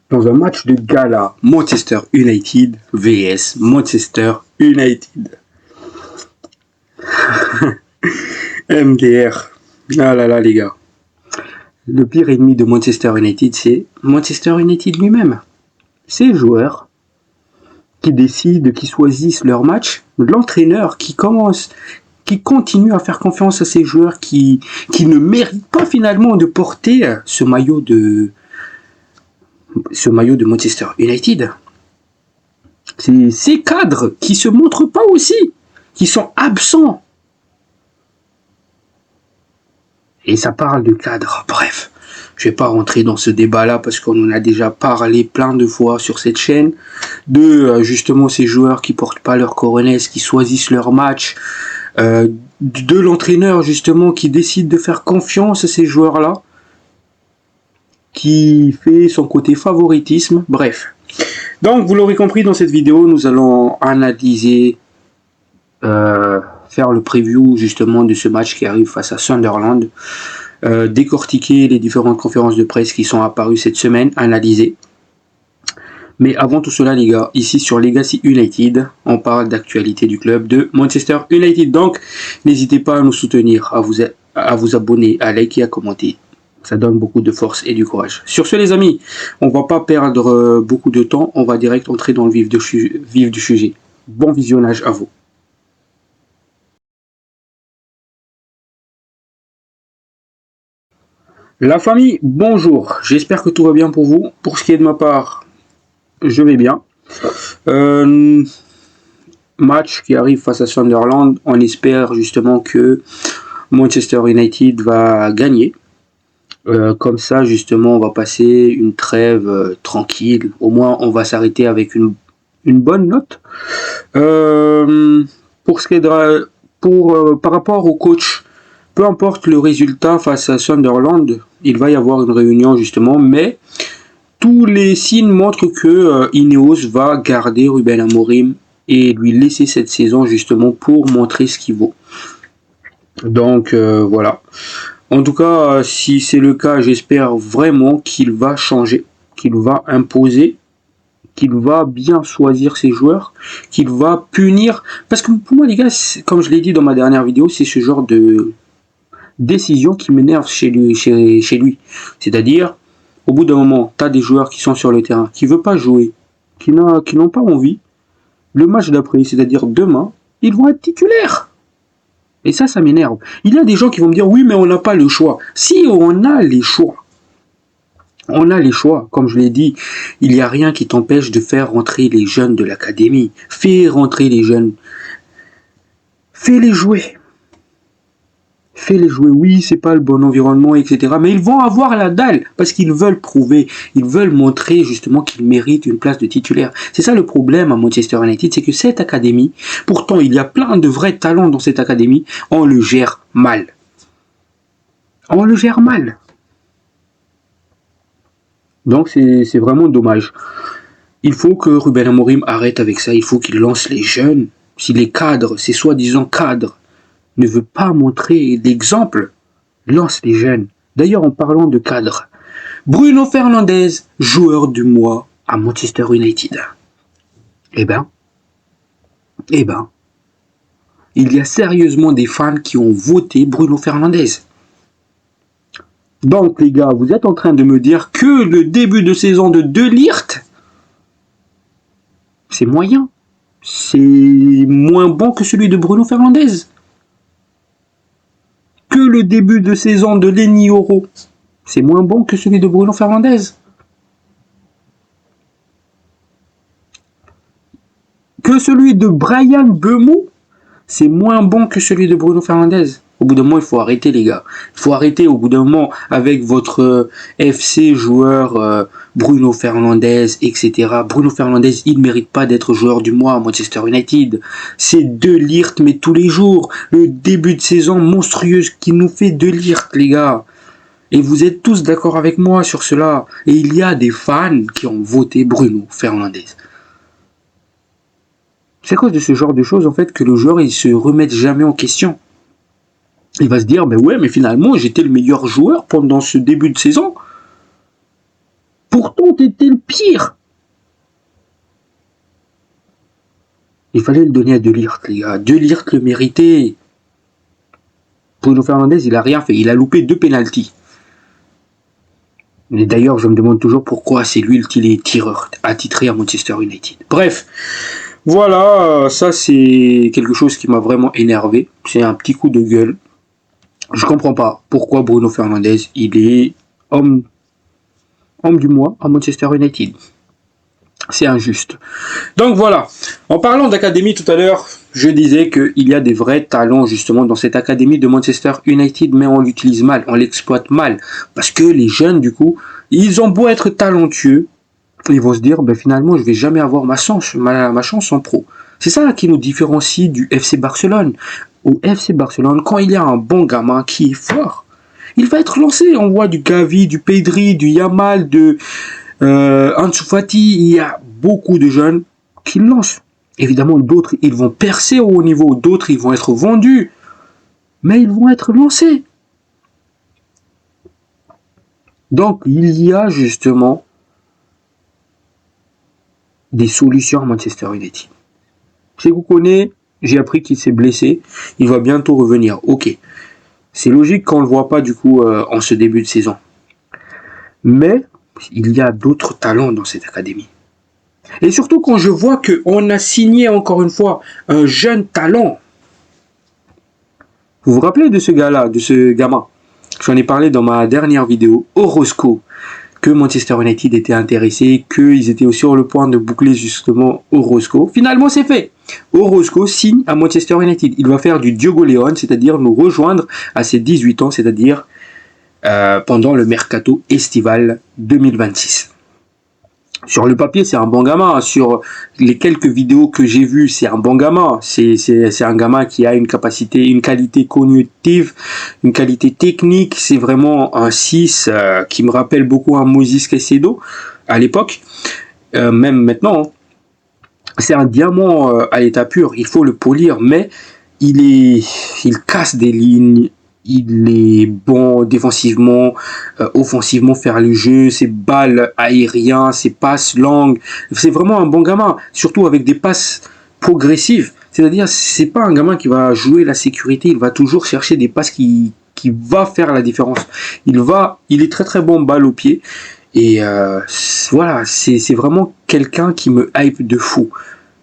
dans un match de gala, Manchester United vs Manchester United. MDR. Ah là là les gars. Le pire ennemi de Manchester United, c'est Manchester United lui-même. Ces joueurs qui décident, qui choisissent leur match, l'entraîneur qui continue à faire confiance à ces joueurs qui ne méritent pas finalement de porter ce maillot de Manchester United. C'est ces cadres qui se montrent pas aussi, qui sont absents. Et ça parle de cadre. Bref, je vais pas rentrer dans ce débat-là parce qu'on en a déjà parlé plein de fois sur cette chaîne de justement ces joueurs qui portent pas leur coronesse, qui choisissent leur match, de l'entraîneur justement qui décide de faire confiance à ces joueurs-là, qui fait son côté favoritisme. Bref. Donc vous l'aurez compris, dans cette vidéo, nous allons analyser, faire le preview justement de ce match qui arrive face à Sunderland, décortiquer les différentes conférences de presse qui sont apparues cette semaine, analyser. Mais avant tout cela les gars, ici sur Legacy United, on parle d'actualité du club de Manchester United. Donc n'hésitez pas à nous soutenir, à vous abonner, à liker, à commenter. Ça donne beaucoup de force et du courage. Sur ce les amis, on va pas perdre beaucoup de temps, on va direct entrer dans le vif du sujet. Bon visionnage à vous. La famille, bonjour, j'espère que tout va bien pour vous. Pour ce qui est de ma part, je vais bien. Match qui arrive face à Sunderland, on espère justement que Manchester United va gagner. Comme ça justement on va passer une trêve tranquille, au moins on va s'arrêter avec une bonne note. Pour ce qui est par rapport au coach, peu importe le résultat face à Sunderland, il va y avoir une réunion justement, mais tous les signes montrent que Ineos va garder Ruben Amorim et lui laisser cette saison justement pour montrer ce qu'il vaut. Donc voilà. En tout cas, si c'est le cas, j'espère vraiment qu'il va changer, qu'il va imposer, qu'il va bien choisir ses joueurs, qu'il va punir. Parce que pour moi, les gars, comme je l'ai dit dans ma dernière vidéo, c'est ce genre de décision qui m'énerve chez lui. C'est-à-dire, au bout d'un moment, tu as des joueurs qui sont sur le terrain, qui ne veulent pas jouer, qui n'ont pas envie. Le match d'après, c'est-à-dire demain, ils vont être titulaires. Et ça m'énerve. Il y a des gens qui vont me dire, oui, mais on n'a pas le choix. Si, on a les choix. On a les choix. Comme je l'ai dit, il n'y a rien qui t'empêche de faire rentrer les jeunes de l'académie. Fais rentrer les jeunes. Fais-les jouer. Fais-les jouer. Oui, c'est pas le bon environnement, etc. Mais ils vont avoir la dalle parce qu'ils veulent prouver. Ils veulent montrer justement qu'ils méritent une place de titulaire. C'est ça le problème à Manchester United, c'est que cette académie, pourtant il y a plein de vrais talents dans cette académie, on le gère mal. On le gère mal. Donc c'est vraiment dommage. Il faut que Ruben Amorim arrête avec ça. Il faut qu'il lance les jeunes. Si les cadres, ces soi-disant cadres, ne veut pas montrer d'exemple, lance les jeunes. D'ailleurs, en parlant de cadre, Bruno Fernandes, joueur du mois à Manchester United. Eh ben, il y a sérieusement des fans qui ont voté Bruno Fernandes. Donc les gars, vous êtes en train de me dire que le début de saison de De Ligt, c'est moyen. C'est moins bon que celui de Bruno Fernandes. Que le début de saison de Lenny Yoro, c'est moins bon que celui de Bruno Fernandes. Que celui de Bryan Mbeumo, c'est moins bon que celui de Bruno Fernandes. Au bout d'un moment, il faut arrêter les gars. Il faut arrêter au bout d'un moment avec votre FC joueur Bruno Fernandes, etc. Bruno Fernandes, il ne mérite pas d'être joueur du mois à Manchester United. C'est De Ligt, mais tous les jours. Le début de saison monstrueuse qui nous fait De Ligt, les gars. Et vous êtes tous d'accord avec moi sur cela. Et il y a des fans qui ont voté Bruno Fernandes. C'est à cause de ce genre de choses, en fait, que le joueur, il se remet jamais en question. Il va se dire, ben ouais, mais finalement, j'étais le meilleur joueur pendant ce début de saison. Pourtant, t'étais le pire. Il fallait le donner à De Ligt, les gars. De Ligt le méritait. Bruno Fernandes, il a rien fait. Il a loupé 2 pénaltys. Et d'ailleurs, je me demande toujours pourquoi c'est lui le tireur attitré à Manchester United. Bref, voilà, ça c'est quelque chose qui m'a vraiment énervé. C'est un petit coup de gueule. Je comprends pas pourquoi Bruno Fernandes, il est homme du mois à Manchester United. C'est injuste. Donc voilà, en parlant d'académie tout à l'heure, je disais qu'il y a des vrais talents justement dans cette académie de Manchester United, mais on l'utilise mal, on l'exploite mal. Parce que les jeunes, du coup, ils ont beau être talentueux, ils vont se dire, ben finalement, je vais jamais avoir ma chance en pro. C'est ça qui nous différencie du FC Barcelone. Au FC Barcelone, quand il y a un bon gamin qui est fort, il va être lancé. On voit du Gavi, du Pedri, du Yamal, de Ansu Fati. Il y a beaucoup de jeunes qui lancent. Évidemment, d'autres, ils vont percer au haut niveau. D'autres, ils vont être vendus. Mais ils vont être lancés. Donc, il y a justement des solutions à Manchester United. Si vous connaissez, j'ai appris qu'il s'est blessé. Il va bientôt revenir. Ok. C'est logique qu'on ne le voit pas du coup en ce début de saison. Mais il y a d'autres talents dans cette académie. Et surtout quand je vois qu'on a signé encore une fois un jeune talent. Vous vous rappelez de ce gars-là, de ce gamin? J'en ai parlé dans ma dernière vidéo, Orozco, que Manchester United était intéressé, qu'ils étaient aussi sur le point de boucler justement Orozco. Finalement, c'est fait. Orozco signe à Manchester United. Il va faire du Diogo León, c'est-à-dire nous rejoindre à ses 18 ans, c'est-à-dire pendant le mercato estival 2026. Sur le papier, c'est un bon gamin. Sur les quelques vidéos que j'ai vues, c'est un bon gamin. C'est un gamin qui a une capacité, une qualité cognitive, une qualité technique. C'est vraiment un 6 qui me rappelle beaucoup un Moses Caicedo à l'époque, même maintenant. C'est un diamant à l'état pur. Il faut le polir, mais il casse des lignes. Il est bon défensivement, offensivement faire le jeu, ses balles aériennes, ses passes longues. C'est vraiment un bon gamin, surtout avec des passes progressives. C'est-à-dire, c'est pas un gamin qui va jouer la sécurité, il va toujours chercher des passes qui va faire la différence. Il est très très bon balle au pied. Et voilà, c'est vraiment quelqu'un qui me hype de fou.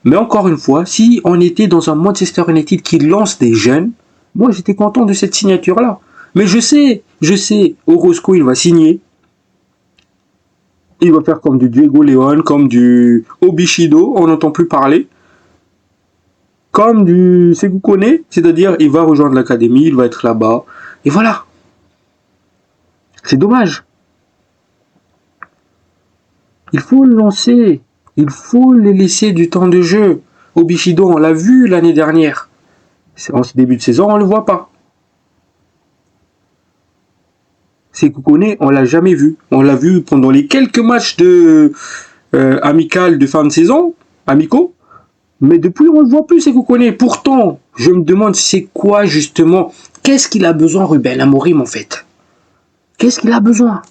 Mais encore une fois, si on était dans un Manchester United qui lance des jeunes, moi, j'étais content de cette signature-là. Mais je sais, Orozco, il va signer. Il va faire comme du Diogo León, comme du Obishido, on n'entend plus parler. Comme du Sékou Koné, c'est-à-dire, il va rejoindre l'académie, il va être là-bas. Et voilà. C'est dommage. Il faut le lancer. Il faut les laisser du temps de jeu. Obishido, on l'a vu l'année dernière. En ce début de saison, on ne le voit pas. Sékou Koné, on l'a jamais vu. On l'a vu pendant les quelques matchs de amical de fin de saison, amicaux. Mais depuis, on ne le voit plus, Sékou Koné. Pourtant, je me demande c'est quoi justement, qu'est-ce qu'il a besoin Ruben Amorim en fait? Qu'est-ce qu'il a besoin?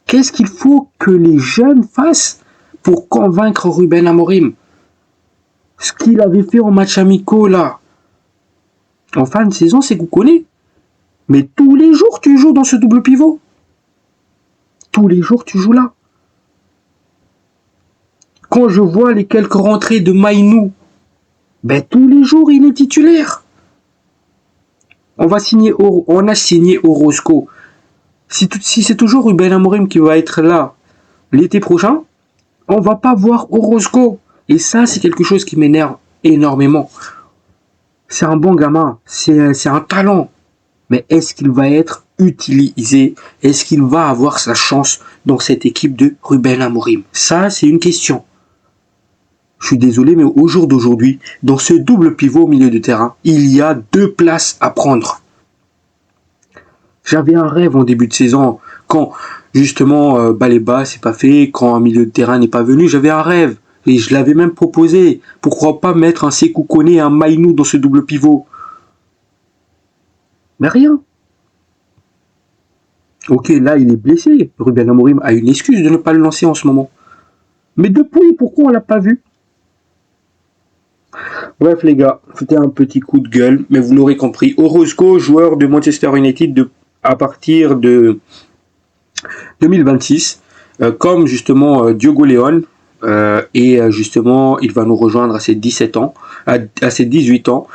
Qu'est-ce qu'il faut que les jeunes fassent pour convaincre Ruben Amorim? Ce qu'il avait fait en match amicaux là, en fin de saison, c'est que vous connaissez. Mais tous les jours, tu joues dans ce double pivot. Tous les jours, tu joues là. Quand je vois les quelques rentrées de Mainou, ben tous les jours, il est titulaire. On a signé Orozco. Si c'est toujours Ruben Amorim qui va être là l'été prochain, on va pas voir Orozco. Et ça, c'est quelque chose qui m'énerve énormément. C'est un bon gamin, c'est un talent. Mais est-ce qu'il va être utilisé? Est-ce qu'il va avoir sa chance dans cette équipe de Ruben Amorim? Ça, c'est une question. Je suis désolé, mais au jour d'aujourd'hui, dans ce double pivot au milieu de terrain, il y a 2 places à prendre. J'avais un rêve en début de saison, quand justement Baleba c'est pas fait, quand un milieu de terrain n'est pas venu, j'avais un rêve. Et je l'avais même proposé. Pourquoi pas mettre un Sékou Koné et un Mainou dans ce double pivot? Mais rien. Ok, là, il est blessé. Ruben Amorim a une excuse de ne pas le lancer en ce moment. Mais depuis, pourquoi on l'a pas vu? Bref, les gars, c'était un petit coup de gueule, mais vous l'aurez compris. Orozco, joueur de Manchester United à partir de 2026, comme justement Diogo León, et justement, il va nous rejoindre à ses 17 ans, à ses 18 ans.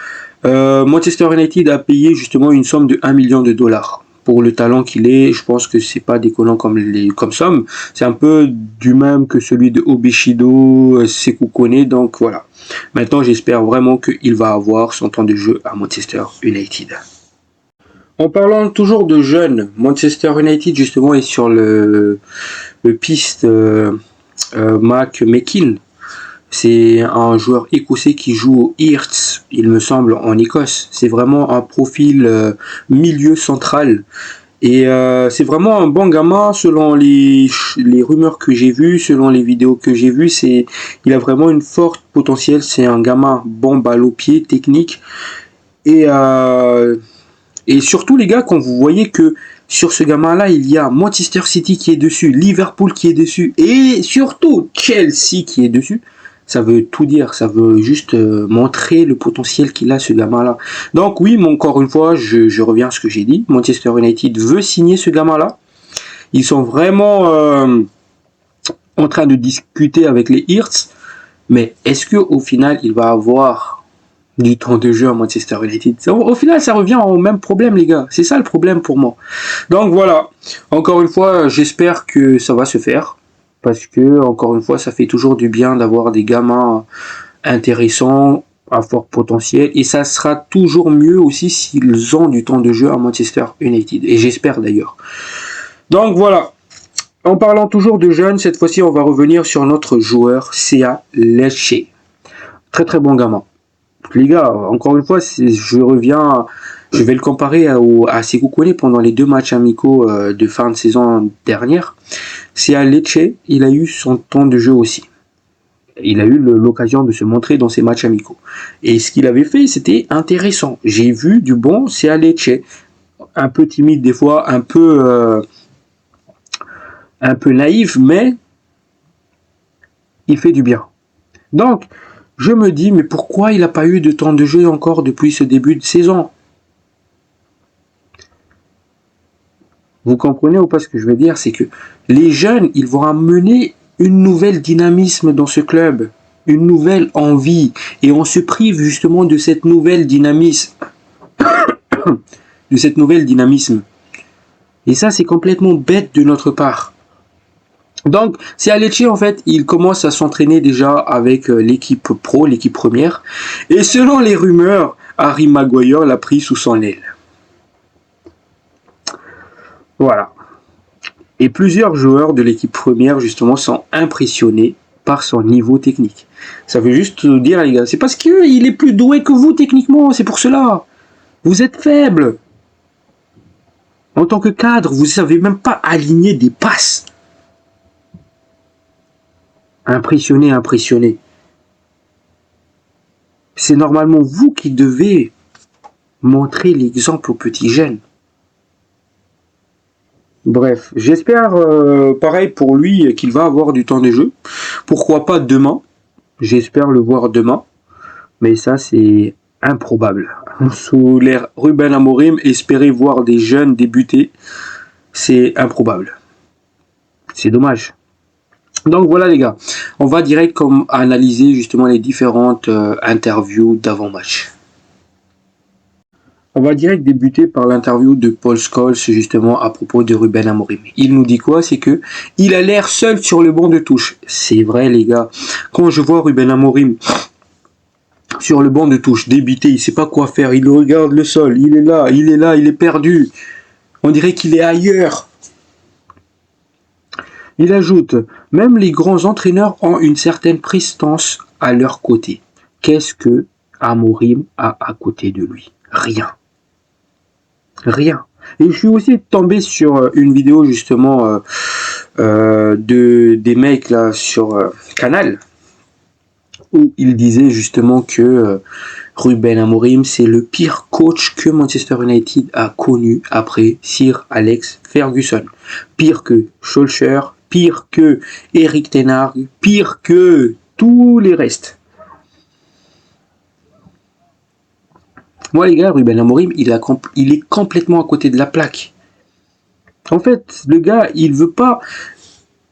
Manchester United a payé justement une somme de 1 million de dollars. Pour le talent qu'il est, je pense que c'est pas déconnant comme somme. C'est un peu du même que celui de Obishido, Sekou Kone, donc voilà. Maintenant, j'espère vraiment qu'il va avoir son temps de jeu à Manchester United. En parlant toujours de jeunes, Manchester United justement est sur le piste Mac Mekin. C'est un joueur écossais qui joue au Hearts, il me semble, en Écosse. C'est vraiment un profil milieu central. Et c'est vraiment un bon gamin selon les rumeurs que j'ai vues, selon les vidéos que j'ai vues. Il a vraiment une forte potentiel. C'est un gamin bon balle au pied, technique. Et surtout les gars, quand vous voyez que sur ce gamin-là, il y a Manchester City qui est dessus, Liverpool qui est dessus, et surtout Chelsea qui est dessus, ça veut tout dire, ça veut juste montrer le potentiel qu'il a ce gamin-là. Donc oui, mais encore une fois, je reviens à ce que j'ai dit, Manchester United veut signer ce gamin-là. Ils sont vraiment en train de discuter avec les Hearts, mais est-ce qu'au final, il va avoir du temps de jeu à Manchester United? Au final, ça revient au même problème, les gars. C'est ça le problème pour moi. Donc voilà, encore une fois, j'espère que ça va se faire. Parce que, encore une fois, ça fait toujours du bien d'avoir des gamins intéressants, à fort potentiel. Et ça sera toujours mieux aussi s'ils ont du temps de jeu à Manchester United. Et j'espère d'ailleurs. Donc voilà. En parlant toujours de jeunes, cette fois-ci, on va revenir sur notre joueur, Sea Lecce. Très très bon gamin. Les gars, encore une fois, je vais le comparer à Sekou Kone pendant les 2 matchs amicaux de fin de saison dernière. C'est à Lecce, il a eu son temps de jeu aussi. Il a eu l'occasion de se montrer dans ses matchs amicaux. Et ce qu'il avait fait, c'était intéressant. J'ai vu du bon, c'est à Lecce. Un peu timide des fois, un peu naïf, mais il fait du bien. Donc, je me dis, mais pourquoi il n'a pas eu de temps de jeu encore depuis ce début de saison? Vous comprenez ou pas ce que je veux dire? C'est que les jeunes, ils vont amener une nouvelle dynamisme dans ce club, une nouvelle envie. Et on se prive justement de cette nouvelle dynamisme. Et ça, c'est complètement bête de notre part. Donc, c'est à Lecce, en fait, il commence à s'entraîner déjà avec l'équipe pro, l'équipe première. Et selon les rumeurs, Harry Maguire l'a pris sous son aile. Voilà. Et plusieurs joueurs de l'équipe première, justement, sont impressionnés par son niveau technique. Ça veut juste dire, les gars, c'est parce qu'il est plus doué que vous techniquement, c'est pour cela. Vous êtes faible. En tant que cadre, vous ne savez même pas aligner des passes. Impressionné. C'est normalement vous qui devez montrer l'exemple aux petits jeunes. Bref, j'espère pareil pour lui qu'il va avoir du temps de jeu. Pourquoi pas demain? J'espère le voir demain. Mais ça, c'est improbable. Sous l'ère Ruben Amorim, espérer voir des jeunes débuter, c'est improbable. C'est dommage. Donc voilà les gars, on va direct comme analyser justement les différentes interviews d'avant-match. On va direct débuter par l'interview de Paul Scholes justement à propos de Ruben Amorim. Il nous dit quoi? C'est que il a l'air seul sur le banc de touche. C'est vrai les gars. Quand je vois Ruben Amorim sur le banc de touche débiter, il sait pas quoi faire, il regarde le sol, il est là, il est perdu. On dirait qu'il est ailleurs. Il ajoute, même les grands entraîneurs ont une certaine prestance à leur côté. Qu'est-ce que Amorim a à côté de lui? Rien. Et je suis aussi tombé sur une vidéo justement des mecs là sur Canal où ils disaient justement que Ruben Amorim, c'est le pire coach que Manchester United a connu après Sir Alex Ferguson. Pire que Solskjaer, pire que Erik ten Hag, pire que tous les restes. Moi les gars, Ruben Amorim, il est complètement à côté de la plaque. En fait, le gars, il veut pas...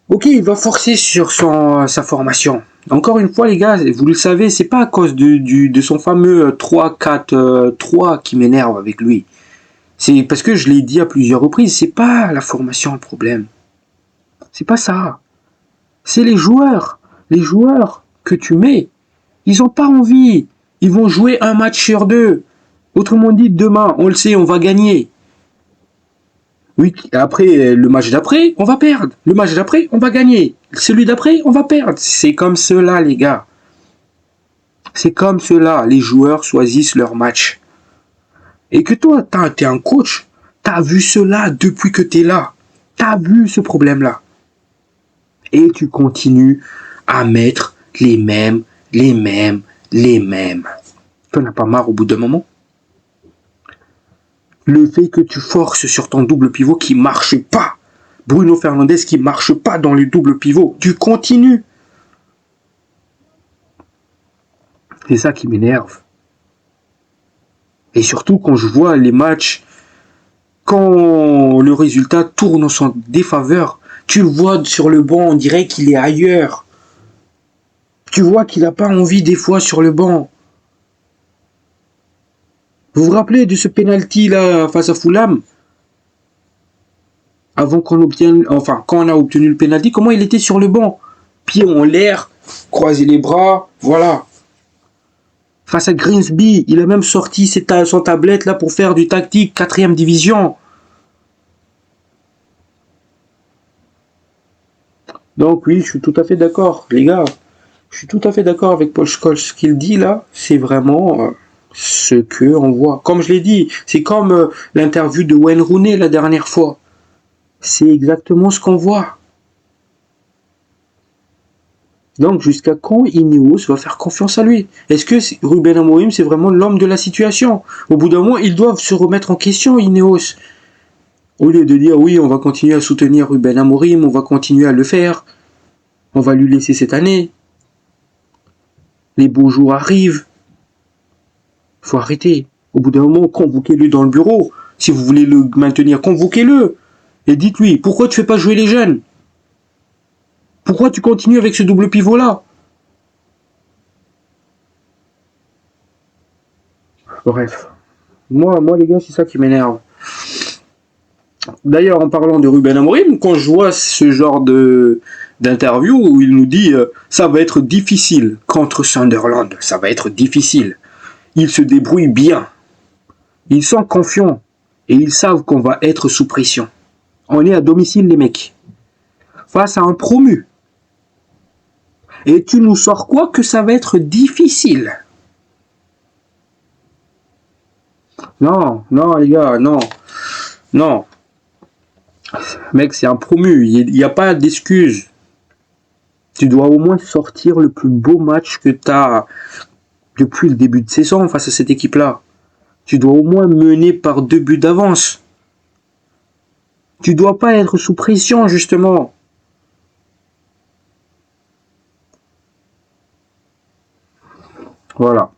Ok, il va forcer sur sa formation. Encore une fois, les gars, vous le savez, c'est pas à cause de son fameux 3-4-3 qui m'énerve avec lui. C'est parce que je l'ai dit à plusieurs reprises, c'est pas la formation le problème. C'est pas ça. C'est les joueurs. Les joueurs que tu mets, ils ont pas envie. Ils vont jouer un match sur deux. Autrement dit, demain, on le sait, on va gagner. Oui, après, le match d'après, on va perdre. Le match d'après, on va gagner. Celui d'après, on va perdre. C'est comme cela, les gars. C'est comme cela. Les joueurs choisissent leur match. Et que toi, t'es un coach, t'as vu cela depuis que t'es là. T'as vu ce problème-là. Et tu continues à mettre les mêmes. T'en as pas marre au bout d'un moment? Le fait que tu forces sur ton double pivot qui marche pas. Bruno Fernandes qui marche pas dans le double pivot. Tu continues. C'est ça qui m'énerve. Et surtout quand je vois les matchs, quand le résultat tourne en son défaveur, tu le vois sur le banc, on dirait qu'il est ailleurs. Tu vois qu'il n'a pas envie des fois sur le banc. Vous vous rappelez de ce penalty là face à Fulham? Avant qu'on obtienne, enfin, quand on a obtenu le penalty, comment il était sur le banc? Pieds en l'air, croiser les bras, voilà. Face à Grimsby, il a même sorti son tablette là pour faire du tactique 4e division. Donc oui, je suis tout à fait d'accord, les gars. Je suis tout à fait d'accord avec Paul Scholes. Ce qu'il dit là, c'est vraiment ce que on voit. Comme je l'ai dit, c'est comme l'interview de Wayne Rooney la dernière fois. C'est exactement ce qu'on voit. Donc jusqu'à quand Ineos va faire confiance à lui? Est-ce que Ruben Amorim c'est vraiment l'homme de la situation? Au bout d'un moment, ils doivent se remettre en question, Ineos. Au lieu de dire oui, on va continuer à soutenir Ruben Amorim, on va continuer à le faire, on va lui laisser cette année. Les beaux jours arrivent. Faut arrêter. Au bout d'un moment, convoquez-le dans le bureau. Si vous voulez le maintenir, convoquez-le. Et dites-lui, pourquoi tu fais pas jouer les jeunes? Pourquoi tu continues avec ce double pivot-là? Bref. Moi, les gars, c'est ça qui m'énerve. D'ailleurs, en parlant de Ruben Amorim, quand je vois ce genre d'interview où il nous dit ça va être difficile contre Sunderland, ça va être difficile. Ils se débrouillent bien. Ils sont confiants et ils savent qu'on va être sous pression. On est à domicile, les mecs. Face à un promu. Et tu nous sors quoi que ça va être difficile? Non, les gars, non. Mec, c'est un promu, il n'y a pas d'excuse. Tu dois au moins sortir le plus beau match que tu as depuis le début de saison face à cette équipe-là. Tu dois au moins mener par 2 buts d'avance. Tu dois pas être sous pression, justement. Voilà.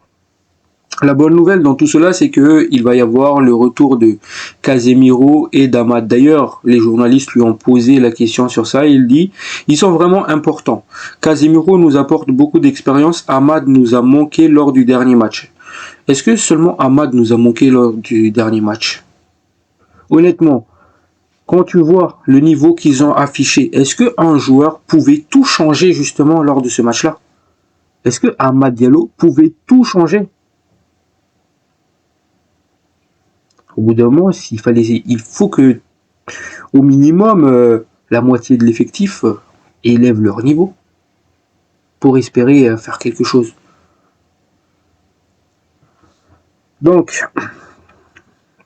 La bonne nouvelle dans tout cela, c'est qu'il va y avoir le retour de Casemiro et d'Amad. D'ailleurs, les journalistes lui ont posé la question sur ça. Il dit, ils sont vraiment importants. Casemiro nous apporte beaucoup d'expérience. Amad nous a manqué lors du dernier match. Est-ce que seulement Amad nous a manqué lors du dernier match? Honnêtement, quand tu vois le niveau qu'ils ont affiché, est-ce qu'un joueur pouvait tout changer justement lors de ce match-là? Est-ce que Amad Diallo pouvait tout changer? Au bout d'un moment, il faut que, au minimum, la moitié de l'effectif élève leur niveau pour espérer faire quelque chose. Donc,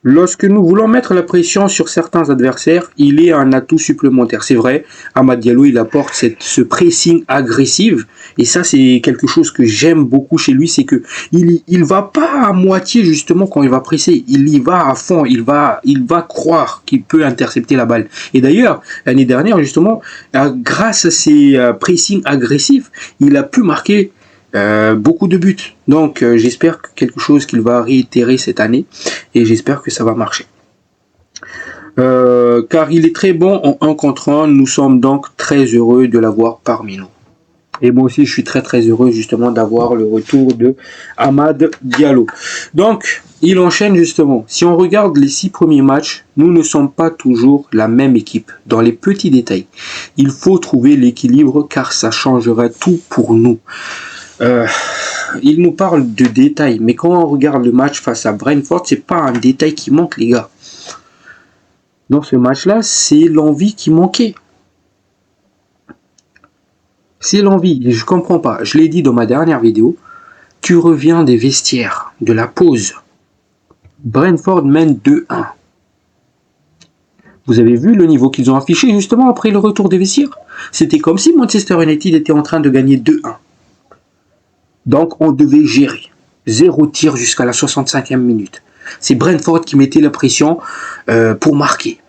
Lorsque nous voulons mettre la pression sur certains adversaires, il est un atout supplémentaire. C'est vrai, Amad Diallo, il apporte ce pressing agressif. Et ça, c'est quelque chose que j'aime beaucoup chez lui, c'est que il va pas à moitié justement quand il va presser. Il y va à fond. Il va croire qu'il peut intercepter la balle. Et d'ailleurs, l'année dernière, justement, grâce à ses pressings agressifs, il a pu marquer beaucoup de buts. Donc j'espère que quelque chose qu'il va réitérer cette année et j'espère que ça va marcher. Car il est très bon en 1 contre 1, nous sommes donc très heureux de l'avoir parmi nous. Et moi aussi je suis très heureux justement d'avoir le retour de Amad Diallo. Donc il enchaîne justement. Si on regarde les 6 premiers matchs, nous ne sommes pas toujours la même équipe. Dans les petits détails, il faut trouver l'équilibre car ça changera tout pour nous. Il nous parle de détails, mais quand on regarde le match face à Brentford, c'est pas un détail qui manque, les gars. Dans ce match-là, c'est l'envie qui manquait. C'est l'envie, je comprends pas. Je l'ai dit dans ma dernière vidéo, tu reviens des vestiaires, de la pause. Brentford mène 2-1. Vous avez vu le niveau qu'ils ont affiché justement après le retour des vestiaires? C'était comme si Manchester United était en train de gagner 2-1. Donc on devait gérer. 0 tir jusqu'à la 65e minute. C'est Brentford qui mettait la pression pour marquer.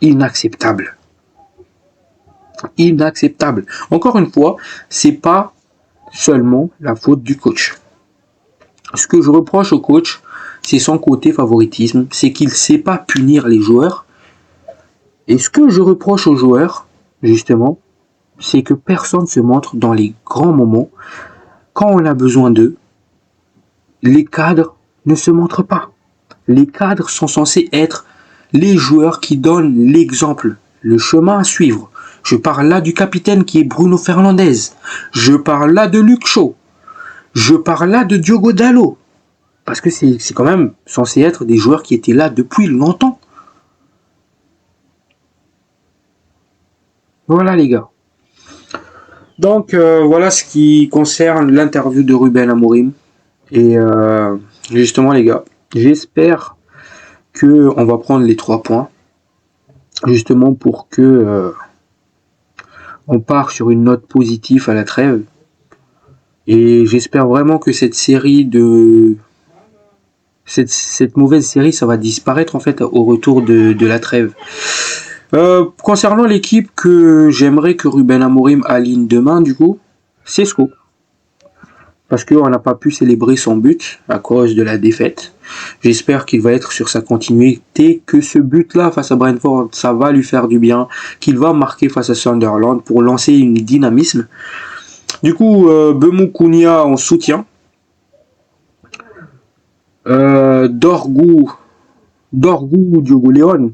Inacceptable. Inacceptable. Encore une fois, c'est pas seulement la faute du coach. Ce que je reproche au coach, c'est son côté favoritisme, c'est qu'il ne sait pas punir les joueurs. Et ce que je reproche aux joueurs, justement, c'est que personne ne se montre dans les grands moments. Quand on a besoin d'eux, les cadres ne se montrent pas. Les cadres sont censés être les joueurs qui donnent l'exemple, le chemin à suivre. Je parle là du capitaine qui est Bruno Fernandes. Je parle là de Luke Shaw. Je parle là de Diogo Dalot. Parce que c'est quand même censé être des joueurs qui étaient là depuis longtemps. Voilà les gars. Donc voilà ce qui concerne l'interview de Ruben Amorim. Et justement les gars, j'espère que on va prendre les 3 points. Justement pour que on part sur une note positive à la trêve. Et j'espère vraiment que cette série de... Cette mauvaise série, ça va disparaître en fait au retour de la trêve. Concernant l'équipe que j'aimerais que Ruben Amorim aligne demain, du coup, c'est Sco. Parce qu'on n'a pas pu célébrer son but à cause de la défaite. J'espère qu'il va être sur sa continuité, que ce but-là face à Brentford, ça va lui faire du bien, qu'il va marquer face à Sunderland pour lancer une dynamisme. Du coup, Bemou Kounia en soutien. Dorgu Diogo Leon.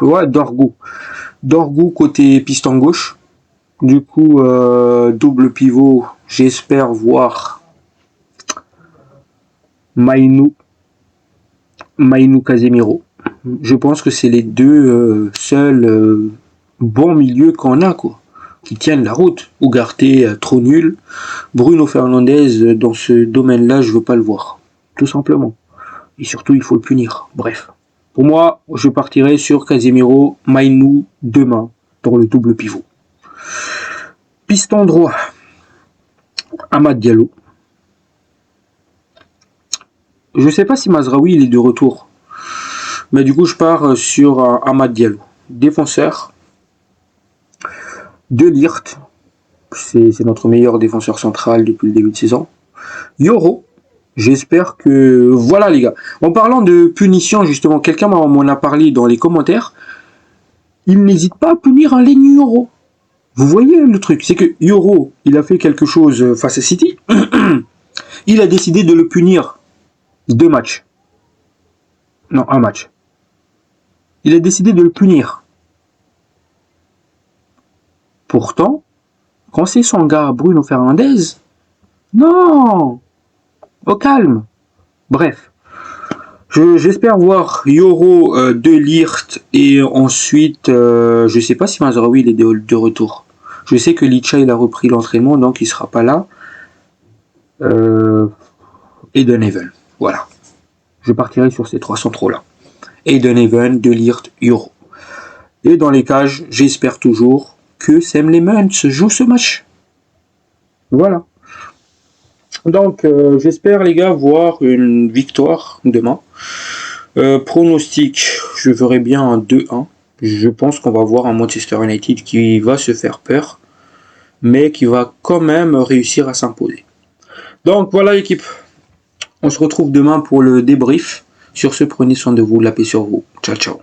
Ouais, Dorgu côté piston gauche. Du coup, double pivot, j'espère voir Mainou Casemiro. Je pense que c'est les deux seuls bons milieux qu'on a, quoi, qui tiennent la route. Ugarte, trop nul. Bruno Fernandes, dans ce domaine-là, je veux pas le voir. Tout simplement. Et surtout, il faut le punir. Bref. Pour moi, je partirai sur Casemiro, Mainou, demain, dans le double pivot. Piston droit, Amad Diallo. Je sais pas si Mazraoui il est de retour. Mais du coup, je pars sur Amad Diallo. Défenseur, De Ligt. C'est notre meilleur défenseur central depuis le début de saison. Yoro. J'espère que... Voilà les gars. En parlant de punition, justement, quelqu'un m'en a parlé dans les commentaires. Il n'hésite pas à punir un Leny Yoro. Vous voyez le truc, c'est que Yoro, il a fait quelque chose face à City. Il a décidé de le punir 2 matchs. Non, 1 match. Il a décidé de le punir. Pourtant, quand c'est son gars Bruno Fernandes, non, au calme. Bref, j'espère voir Yoro, De Ligt et ensuite, je sais pas si Mazraoui il est de retour. Je sais que Licha il a repris l'entraînement donc il sera pas là. Et Edenhaven, voilà. je partirai sur ces 3 centraux-là. Aiden Even, De Ligt, Euro. Et dans les cages, j'espère toujours que Sam Lemons joue ce match. Voilà. Donc, j'espère, les gars, voir une victoire demain. Pronostic, je verrai bien un 2-1. Je pense qu'on va voir un Manchester United qui va se faire peur, mais qui va quand même réussir à s'imposer. Donc, voilà, l'équipe. On se retrouve demain pour le débrief. Sur ce, prenez soin de vous, la paix sur vous. Ciao, ciao.